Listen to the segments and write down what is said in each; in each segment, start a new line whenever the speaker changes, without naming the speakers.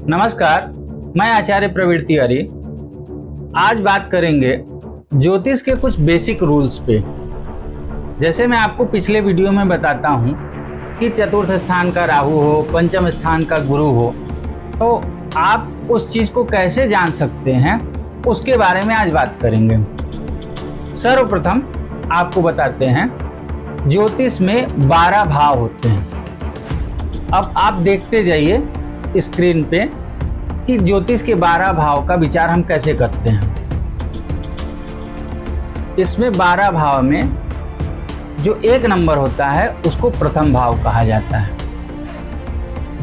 नमस्कार, मैं आचार्य प्रवीण तिवारी। आज बात करेंगे ज्योतिष के कुछ बेसिक रूल्स पे। जैसे मैं आपको पिछले वीडियो में बताता हूँ कि चतुर्थ स्थान का राहु हो, पंचम स्थान का गुरु हो, तो आप उस चीज़ को कैसे जान सकते हैं उसके बारे में आज बात करेंगे। सर्वप्रथम आपको बताते हैं ज्योतिष में 12 भाव होते हैं। अब आप देखते जाइए स्क्रीन पे कि ज्योतिष के 12 भाव का विचार हम कैसे करते हैं। इसमें 12 भाव में जो 1 नंबर होता है उसको प्रथम भाव कहा जाता है।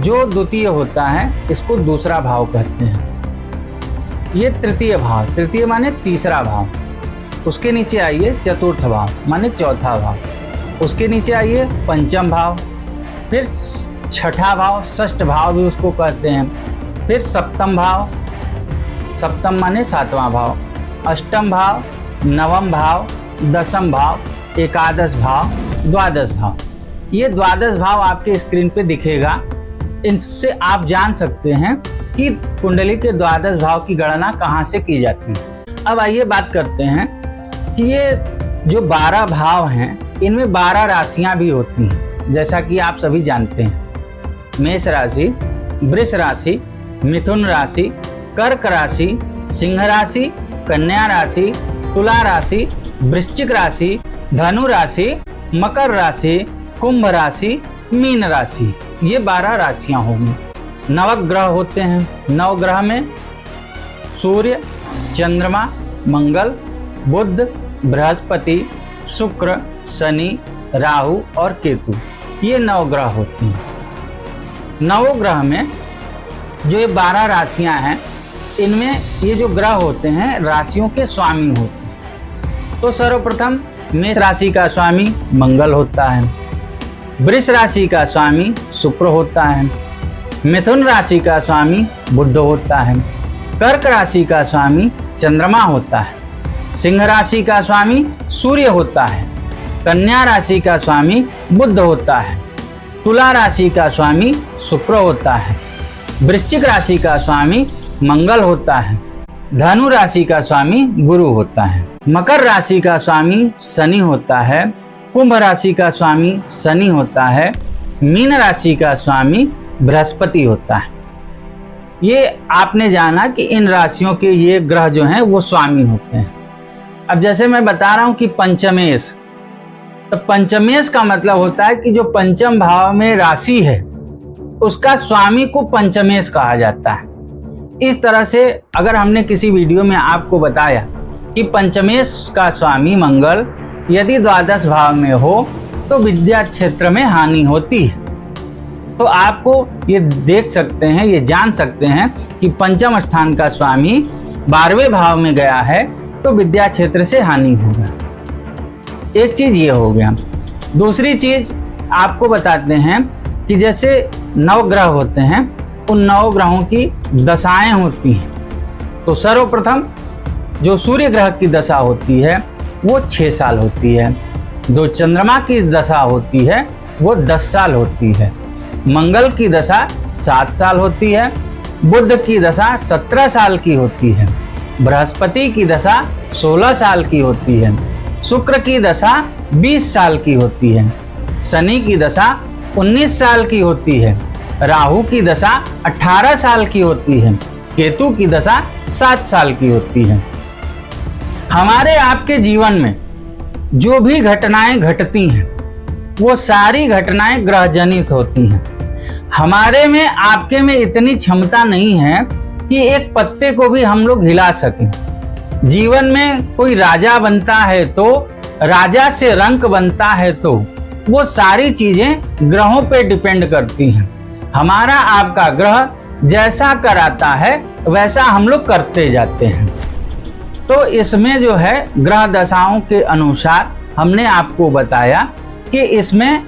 जो द्वितीय होता है इसको दूसरा भाव कहते हैं। ये तृतीय भाव, तृतीय माने तीसरा भाव। उसके नीचे आइए चतुर्थ भाव माने चौथा भाव। उसके नीचे आइए पंचम भाव, फिर छठा भाव, षष्ठ भाव भी उसको कहते हैं। फिर सप्तम भाव, सप्तम माने सातवां भाव, अष्टम भाव, नवम भाव, दसम भाव, एकादश भाव, द्वादश भाव। ये द्वादश भाव आपके स्क्रीन पे दिखेगा। इनसे आप जान सकते हैं कि कुंडली के द्वादश भाव की गणना कहाँ से की जाती है। अब आइए बात करते हैं कि ये जो 12 भाव हैं इनमें 12 राशियां भी होती हैं, जैसा कि आप सभी जानते हैं। मेष राशि, वृष राशि, मिथुन राशि, कर्क राशि, सिंह राशि, कन्या राशि, तुला राशि, वृश्चिक राशि, धनु राशि, मकर राशि, कुंभ राशि, मीन राशि। ये 12 राशियां होंगी। नवग्रह होते हैं। नवग्रह में सूर्य, चंद्रमा, मंगल, बुध, बृहस्पति, शुक्र, शनि, राहु और केतु, ये नवग्रह होते हैं। नवग्रह में जो ये 12 राशियां हैं इनमें ये जो ग्रह होते हैं राशियों के स्वामी होते हैं। तो सर्वप्रथम मेष राशि का स्वामी मंगल होता है, वृष राशि का स्वामी शुक्र होता है, मिथुन राशि का स्वामी बुध होता है, कर्क राशि का स्वामी चंद्रमा होता है, सिंह राशि का स्वामी सूर्य होता है, कन्या राशि का स्वामी बुध होता है, तुला राशि का स्वामी शुक्र होता है, वृश्चिक राशि का स्वामी मंगल होता है, धनु राशि का स्वामी गुरु होता है, मकर राशि का स्वामी शनि होता है, कुंभ राशि का स्वामी शनि होता है, मीन राशि का स्वामी बृहस्पति होता है। ये आपने जाना कि इन राशियों के ये ग्रह जो हैं वो स्वामी होते हैं। अब जैसे मैं बता रहा हूँ कि पंचमेश, तो पंचमेश का मतलब होता है कि जो पंचम भाव में राशि है उसका स्वामी को पंचमेश कहा जाता है। इस तरह से अगर हमने किसी वीडियो में आपको बताया कि पंचमेश का स्वामी मंगल यदि द्वादश भाव में हो तो विद्या क्षेत्र में हानि होती है, तो आपको ये देख सकते हैं, ये जान सकते हैं कि पंचम स्थान का स्वामी 12वें भाव में गया है तो विद्या क्षेत्र से हानि होगा। एक चीज ये हो गया। दूसरी चीज आपको बताते हैं कि जैसे नवग्रह होते हैं उन नवग्रहों की दशाएं होती हैं। तो सर्वप्रथम जो सूर्य ग्रह की दशा होती है वो 6 साल होती है, जो चंद्रमा की दशा होती है वो 10 साल होती है, मंगल की दशा 7 साल होती है, बुध की दशा 17 साल की होती है, बृहस्पति की दशा 16 साल की होती है, शुक्र की दशा 20 साल की होती है, शनि की दशा 19 साल की होती है, राहु की दशा 18 साल की होती है, केतु की दशा 7 साल की होती है। हमारे आपके जीवन में जो भी घटनाएं घटती हैं वो सारी घटनाएं ग्रह जनित होती हैं। हमारे में आपके में इतनी क्षमता नहीं है कि एक पत्ते को भी हम लोग हिला सकें। जीवन में कोई राजा बनता है तो राजा से रंक बनता है तो वो सारी चीजें ग्रहों पे डिपेंड करती हैं। हमारा आपका ग्रह जैसा कराता है वैसा हम लोग करते जाते हैं। तो इसमें जो है ग्रह दशाओं के अनुसार हमने आपको बताया कि इसमें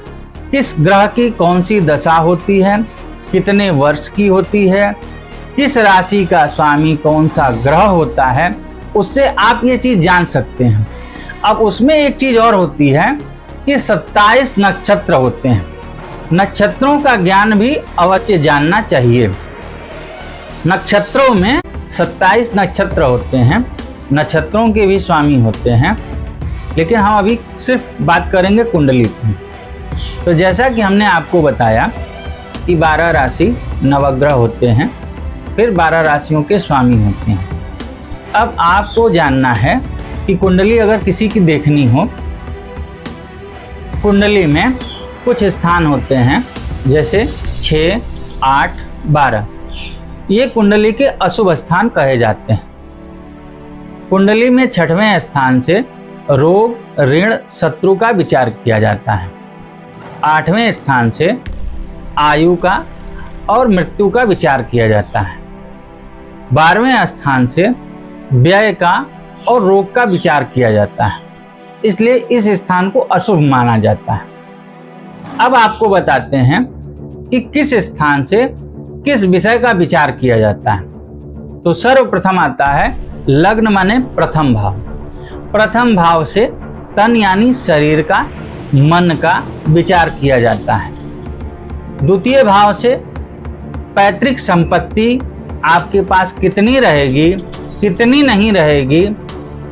किस ग्रह की कौन सी दशा होती है, कितने वर्ष की होती है, किस राशि का स्वामी कौन सा ग्रह होता है, उससे आप ये चीज जान सकते हैं। अब उसमें एक चीज और होती है कि 27 नक्षत्र होते हैं। नक्षत्रों का ज्ञान भी अवश्य जानना चाहिए। नक्षत्रों में 27 नक्षत्र होते हैं, नक्षत्रों के भी स्वामी होते हैं, लेकिन हम अभी सिर्फ बात करेंगे कुंडली की। तो जैसा कि हमने आपको बताया कि 12 राशि नवग्रह होते हैं, फिर 12 राशियों के स्वामी होते हैं। अब आपको जानना है कि कुंडली अगर किसी की देखनी हो, कुंडली में कुछ स्थान होते हैं जैसे 6, 8, 12, ये कुंडली के अशुभ स्थान कहे जाते हैं। कुंडली में 6वें स्थान से रोग, ऋण, शत्रु का विचार किया जाता है। 8वें स्थान से आयु का और मृत्यु का विचार किया जाता है। 12वें स्थान से व्यय का और रोग का विचार किया जाता है, इसलिए इस स्थान को अशुभ माना जाता है। अब आपको बताते हैं कि किस स्थान से किस विषय का विचार किया जाता है। तो सर्वप्रथम आता है लग्न माने प्रथम भाव। प्रथम भाव से तन यानी शरीर का, मन का विचार किया जाता है। द्वितीय भाव से पैतृक संपत्ति आपके पास कितनी रहेगी, कितनी नहीं रहेगी,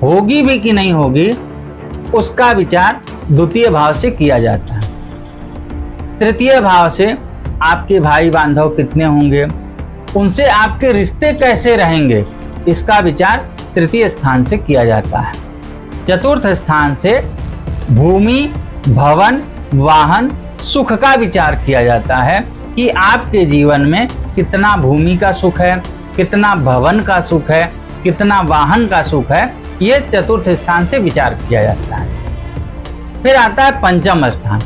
होगी भी कि नहीं होगी, उसका विचार द्वितीय भाव से किया जाता है। तृतीय भाव से आपके भाई बांधव कितने होंगे, उनसे आपके रिश्ते कैसे रहेंगे, इसका विचार तृतीय स्थान से किया जाता है। चतुर्थ स्थान से भूमि, भवन, वाहन, सुख का विचार किया जाता है कि आपके जीवन में कितना भूमि का सुख है, कितना भवन का सुख है, कितना वाहन का सुख है, ये चतुर्थ स्थान से विचार किया जाता है। फिर आता है पंचम स्थान।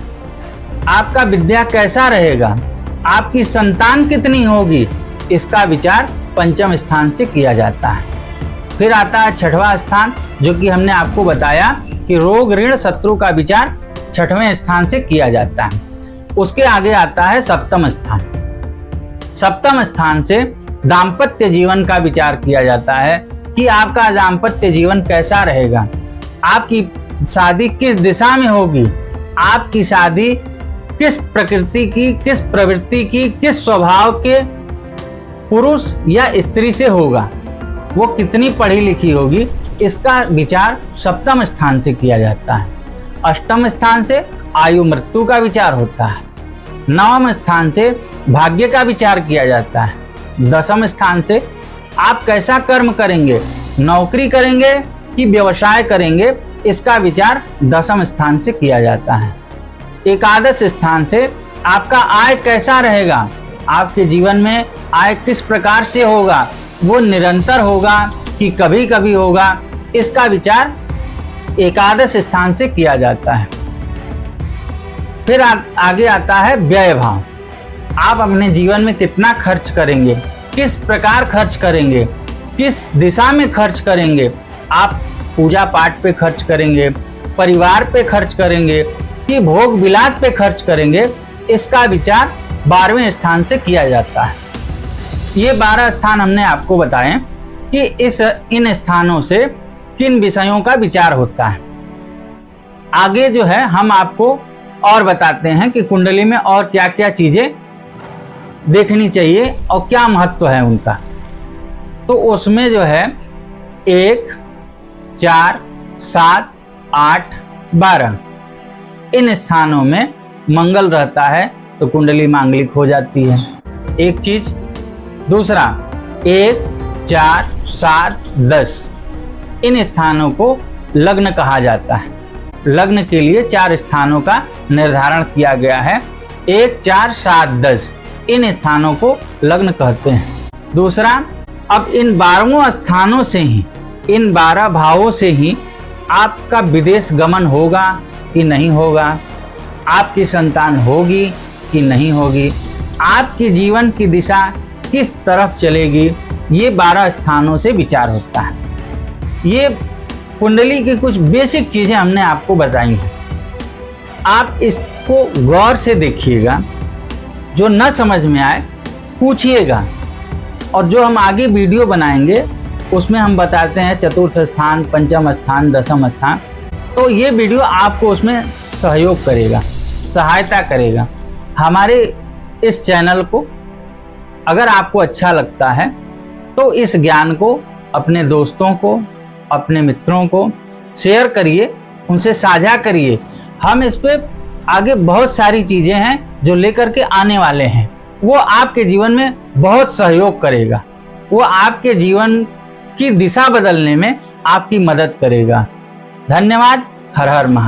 आपका विद्या कैसा रहेगा, आपकी संतान कितनी होगी, इसका विचार पंचम स्थान से किया जाता है। फिर आता है 6वां स्थान, जो कि हमने आपको बताया कि रोग, ऋण, शत्रु का विचार 6वें स्थान से किया जाता है। उसके आगे आता है 7वां स्थान। 7वां स्थान से दाम्पत्य जीवन का विचार किया जाता है कि आपका दाम्पत्य जीवन कैसा रहेगा, आपकी शादी किस दिशा में होगी, आपकी शादी किस प्रकृति की, किस प्रवृत्ति की, किस स्वभाव के पुरुष या स्त्री से होगा, वो कितनी पढ़ी लिखी होगी, इसका विचार 7वें स्थान से किया जाता है। 8वें स्थान से आयु मृत्यु का विचार होता है। 9वें स्थान से भाग्य का विचार किया जाता है। 10वें स्थान से आप कैसा कर्म करेंगे, नौकरी करेंगे कि व्यवसाय करेंगे, इसका विचार 10वें स्थान से किया जाता है। 11वें स्थान से आपका आय कैसा रहेगा, आपके जीवन में आय किस प्रकार से होगा, वो निरंतर होगा कि कभी कभी होगा, इसका विचार 11वें स्थान से किया जाता है। फिर आगे आता है व्यय भाव। आप अपने जीवन में कितना खर्च करेंगे, किस प्रकार खर्च करेंगे, किस दिशा में खर्च करेंगे, आप पूजा पाठ पे खर्च करेंगे, परिवार पे खर्च करेंगे कि भोग विलास पे खर्च करेंगे, इसका विचार 12वें स्थान से किया जाता है। ये 12 स्थान हमने आपको बताए कि इन स्थानों से किन विषयों का विचार होता है। आगे जो है हम आपको और बताते हैं कि कुंडली में और क्या क्या चीजें देखनी चाहिए और क्या महत्व है उनका। तो उसमें जो है 1, 4, 7, 8, 12 इन स्थानों में मंगल रहता है तो कुंडली मांगलिक हो जाती है, एक चीज। दूसरा 1, 4, 7, 10 इन स्थानों को लग्न कहा जाता है। लग्न के लिए 4 स्थानों का निर्धारण किया गया है। 1, 4, 7, 10 इन स्थानों को लग्न कहते हैं। दूसरा, अब इन 12 स्थानों से ही, इन 12 भावों से ही आपका विदेश गमन होगा कि नहीं होगा, आपकी संतान होगी कि नहीं होगी, आपकी जीवन की दिशा किस तरफ चलेगी, ये 12 स्थानों से विचार होता है। ये कुंडली की कुछ बेसिक चीजें हमने आपको बताई हैं। आप इसको गौर से देखिएगा, जो न समझ में आए पूछिएगा, और जो हम आगे वीडियो बनाएंगे उसमें हम बताते हैं चतुर्थ स्थान, पंचम स्थान, 10वां स्थान, तो ये वीडियो आपको उसमें सहयोग करेगा, सहायता करेगा। हमारे इस चैनल को अगर आपको अच्छा लगता है तो इस ज्ञान को अपने दोस्तों को, अपने मित्रों को शेयर करिए, उनसे साझा करिए। हम इस पे आगे बहुत सारी चीज़ें हैं जो लेकर के आने वाले हैं, वो आपके जीवन में बहुत सहयोग करेगा, वो आपके जीवन की दिशा बदलने में आपकी मदद करेगा। धन्यवाद। हर हर महादेव।